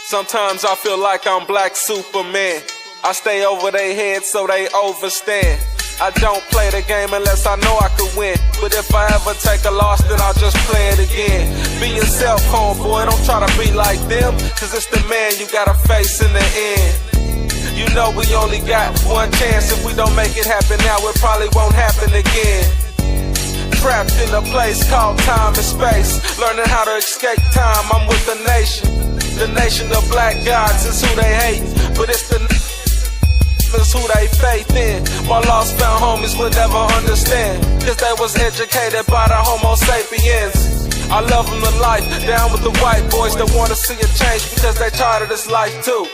Sometimes I feel like I'm Black Superman. I stay over their heads so they overstand. I don't play the game unless I know I could win. But if I ever take a loss, then I'll just play it again. Be yourself, homeboy, don't try to be like them, cause it's the man you gotta face in the end. You know we only got one chance. If we don't make it happen now, it probably won't happen again. Trapped in a place called time and space, learning how to escape time, I'm with the nation. The nation of black gods is who they hate, but it's the is who they faith in. My lost found homies would never understand, cause they was educated by the Homo sapiens. I love them to life, down with the white boys that wanna see a change because they tired of this life too.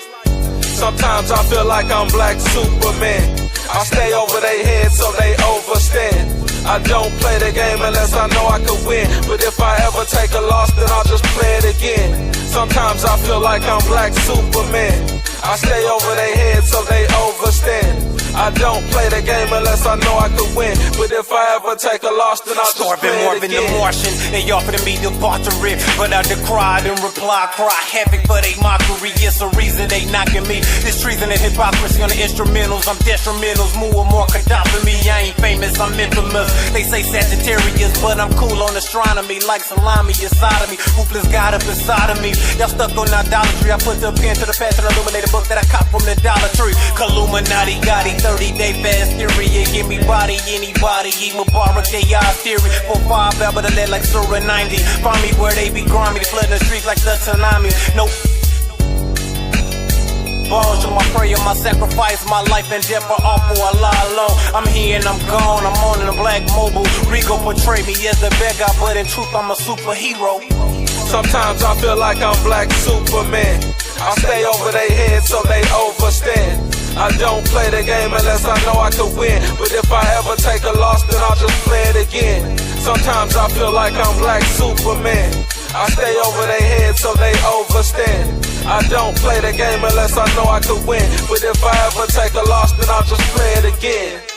Sometimes I feel like I'm Black Superman. I stay over their heads so they overstand. I don't play the game unless I know I could win, but if I ever take a loss, then I'll just play it again. Sometimes I feel like I'm Black Superman. I stay over their heads so they overstand. I don't play the game unless I know I could win, but if I ever take a loss, then I'll just play it again. The Martian, they offered me to barter it, but I decried and reply, cry havoc for they mockery. It's a reason they knocking me. This treason and hypocrisy on the instrumentals. I'm detrimentals, more Gaddafi me. I ain't famous, I'm infamous. They say Sagittarius, but I'm cool on astronomy. Like salami inside of me, ruthless God up inside of me. Y'all stuck on idolatry. I put the pen to the past and illuminate a book that I cop from the Dollar Tree. Illuminati Gotti, 30-day fast theory. Yeah, give me body, anybody. Eat Mubarak, they eyes theory. 4-5, Albert lead like Surah 90. Find me where they be grimy, they flooding the streets like the tsunami. No bones to my prayer, my sacrifice, my life and death are all for Allah alone. I'm here and I'm gone, I'm on in a black mobile. Rico portray me as the bad guy, but in truth I'm a superhero. Sometimes I feel like I'm Black Superman. I stay over their heads so they overstand. I don't play the game unless I know I could win, but if I ever take a loss, then I'll just play it again. Sometimes I feel like I'm Black Superman. I stay over their heads so they overstand. I don't play the game unless I know I could win, but if I ever take a loss, then I'll just play it again.